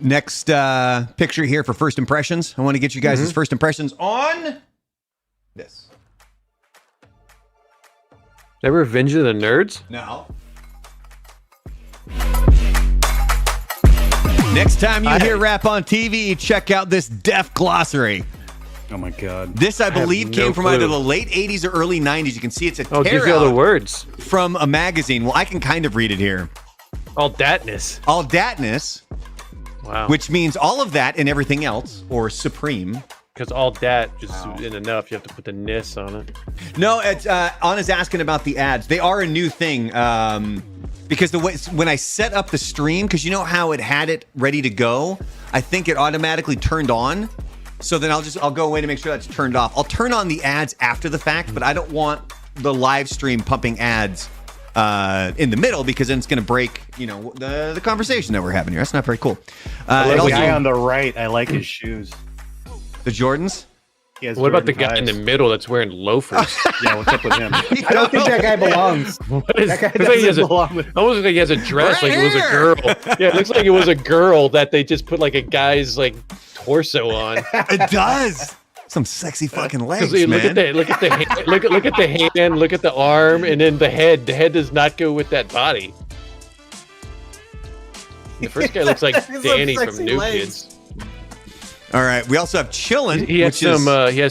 Next picture here for first impressions. I want to get you guys' first impressions on this. Is that Revenge of the Nerds? No. Next time you hear rap on TV, check out this deaf glossary. Oh my God. This, I believe, came from clue. either the late 80s or early 90s. You can see it's a Oh, it gives tear you all the out words. from a magazine. Well, I can kind of read it here. All datness. All datness, Wow. which means all of that and everything else, or supreme. Because all dat just isn't enough. You have to put the ness on it. No, it's Anna's asking about the ads. They are a new thing. Because the way when I set up the stream, because you know how it had it ready to go, I think it automatically turned on. So then I'll go in and make sure that's turned off. I'll turn on the ads after the fact, but I don't want the live stream pumping ads in the middle, because then it's going to break, the conversation that we're having here. That's not very cool. The guy on the right, I like his shoes. The Jordans. What about the guy in the middle that's wearing loafers? Yeah, what's up with him? I don't think that guy belongs. That guy doesn't belong with. Almost like he has a dress like it was a girl. Yeah, it looks like it was a girl that they just put like a guy's like torso on. It does. Some sexy fucking legs, Look man. at the hand, look at the hand, look at the arm, and then the head. The head does not go with that body. The first guy looks like Danny from New Kids. All right. We also have Chillin'. He has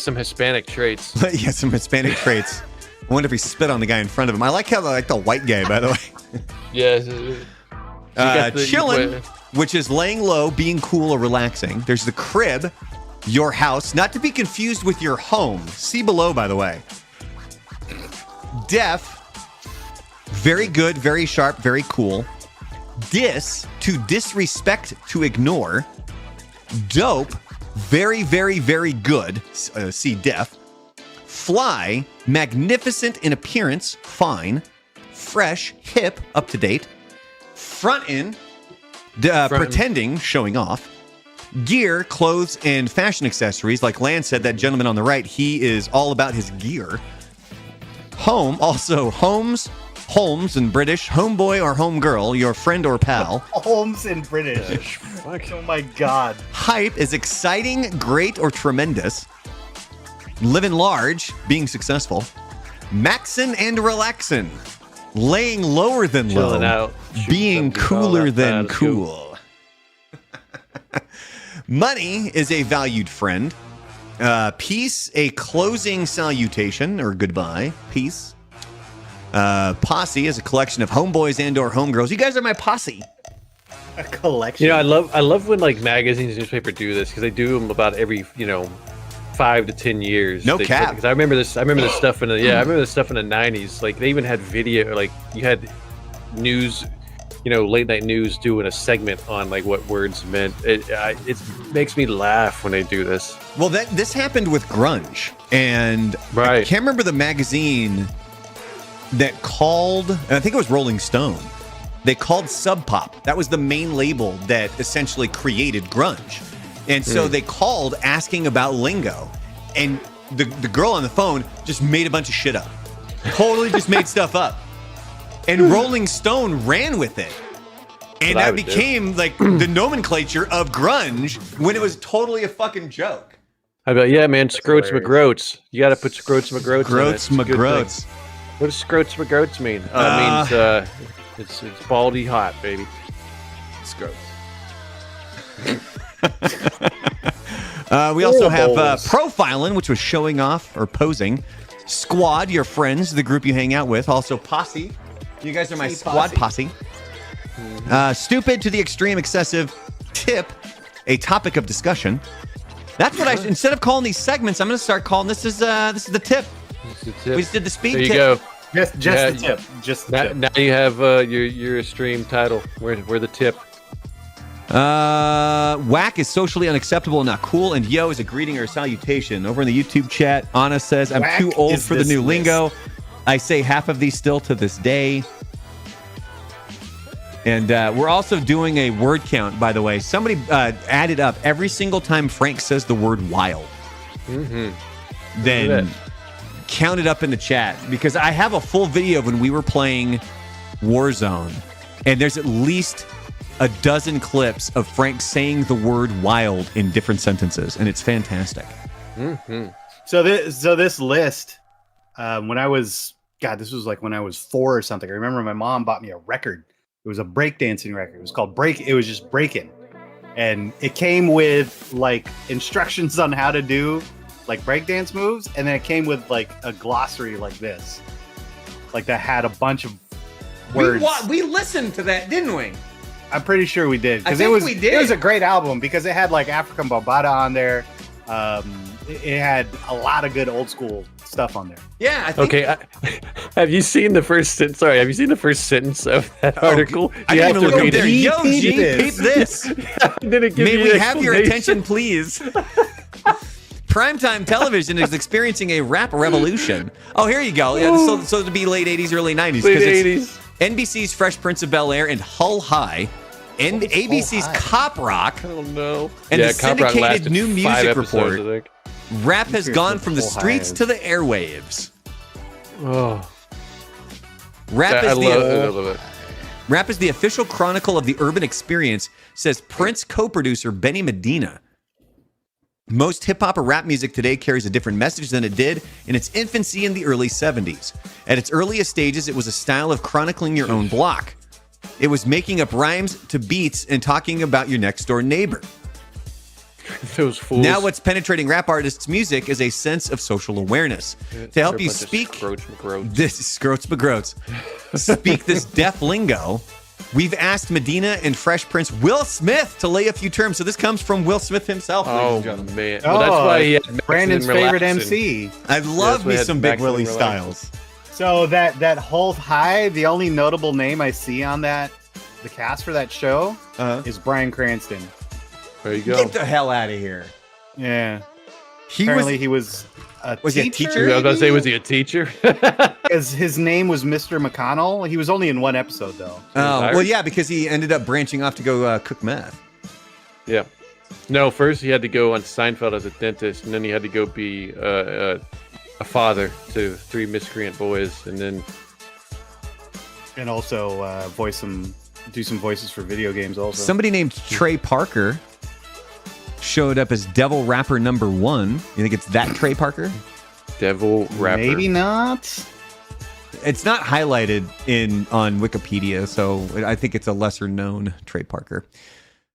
some Hispanic traits. He has some Hispanic traits. I wonder if he spit on the guy in front of him. I like how the white guy, by the way. Yeah. Chillin', which is laying low, being cool or relaxing. There's the crib, your house, not to be confused with your home. See below, by the way. Deaf, very good, very sharp, very cool. Dis, to disrespect, to ignore. Dope, very, very, very good. See deaf. Fly, magnificent in appearance, fine. Fresh, hip, up to date. Frontin', pretending, showing off. Gear, clothes, and fashion accessories. Like Lance said, that gentleman on the right, he is all about his gear. Home, also Holmes in British, homeboy or homegirl, your friend or pal. Holmes in British. Oh my God. Hype is exciting, great, or tremendous. Living large, being successful. Maxin' and relaxin'. Laying lower than Chilling low. out. Being cooler than Let's cool. Money is a valued friend. Peace, a closing salutation or goodbye. Peace. Posse is a collection of homeboys and or homegirls. You guys are my posse. A collection. You know, I love when like magazines and newspaper do this, because they do them about every 5 to 10 years. No cap. Because I remember this stuff in the I remember this stuff in the 90s. Like they even had video. Like you had news, late night news doing a segment on like what words meant. It makes me laugh when they do this. Well, this happened with grunge, and Right. I can't remember the magazine that called, and I think it was Rolling Stone. They called Sub Pop. That was the main label that essentially created grunge. And so they called asking about lingo. And the girl on the phone just made a bunch of shit up. Totally just made stuff up. And Rolling Stone ran with it. And that became like the nomenclature of grunge when it was totally a fucking joke. I'd be like, yeah, man, Scroats McGroats. You got to put Scroats McGroats. Groats McGroats. What does Scroats McGroats mean? It means it's baldy hot, baby. Scroats. We also have profiling, which was showing off or posing. Squad, your friends, the group you hang out with. Also posse. You guys are my squad posse. Stupid to the extreme, excessive. Tip, a topic of discussion. That's what instead of calling these segments, I'm going to start calling this is the tip. We just did the speed there you tip. go. Just the tip. Just the tip. Now you have your stream title. We're the tip. Whack is socially unacceptable and not cool, and yo is a greeting or a salutation. Over in the YouTube chat, Anna says, I'm Whack too old is for the new this lingo. I say half of these still to this day. And we're also doing a word count, by the way. Somebody added up every single time Frank says the word wild. Then count it up in the chat, because I have a full video of when we were playing Warzone, and there's at least a dozen clips of Frank saying the word wild in different sentences, and it's fantastic. Mm-hmm. So this list, when I was, this was like when I was 4 or something. I remember my mom bought me a record. It was a breakdancing record. It was called It was just Breakin'. And it came with like instructions on how to do like breakdance moves. And then it came with like a glossary like this. Like that had a bunch of words. We listened to that, didn't we? I'm pretty sure we did. I Because think we did. It was a great album because it had like African Bambaataa on there. It had a lot of good old school stuff on there. Yeah, I think. Okay, have you seen the first sentence? Sorry, have you seen the first sentence of that article? I You didn't have even to look read up there. it. Yo, G, Peep peep this. Did it give May you we an have your explanation? attention, please? Primetime television is experiencing a rap revolution. Oh, here you go. Yeah, so to be late 80s, early 90s. Late 'cause 80s. it's NBC's Fresh Prince of Bel-Air and Hull High, and ABC's High? Cop Rock, I don't know. and the Cop Rock syndicated lasted new 5 music episodes, report. I think. Rap has Here's gone what from the Hull High streets is. to the airwaves. Oh, Rap I is love it. Rap is the official chronicle of the urban experience, says Prince co-producer Benny Medina. Most hip-hop or rap music today carries a different message than it did in its infancy in the early 70s. At its earliest stages, it was a style of chronicling your own block. It was making up rhymes to beats and talking about your next-door neighbor. Those fools. Now what's penetrating rap artists' music is a sense of social awareness. To help They're a you bunch of speak Scroach McGroats. this Scroats McGroats. Speak this deaf lingo. We've asked Medina and Fresh Prince Will Smith to lay a few terms. So this comes from Will Smith himself, ladies Oh and gentlemen. man! Well, that's why he had Maxon Brandon's and favorite Relaxin'. MC. I love Yes, me we had some Big Maxon Willie Relaxin'. Styles. So that whole high, the only notable name I see on the cast for that show is Bryan Cranston. There you go. Get the hell out of here. Yeah. He Apparently he was a Was he a teacher. teacher? I was gonna say, was he a teacher? Because his name was Mr. McConnell. He was only in one episode though. Oh, well, Irish? yeah, because he ended up branching off to go cook meth. Yeah. No, first he had to go on Seinfeld as a dentist, and then he had to go be a father to 3 miscreant boys, and then And also do some voices for video games also. Somebody named Trey Parker showed up as Devil Rapper number 1. You think it's that Trey Parker? Devil Rapper. Maybe not. It's not highlighted on Wikipedia, so I think it's a lesser known Trey Parker.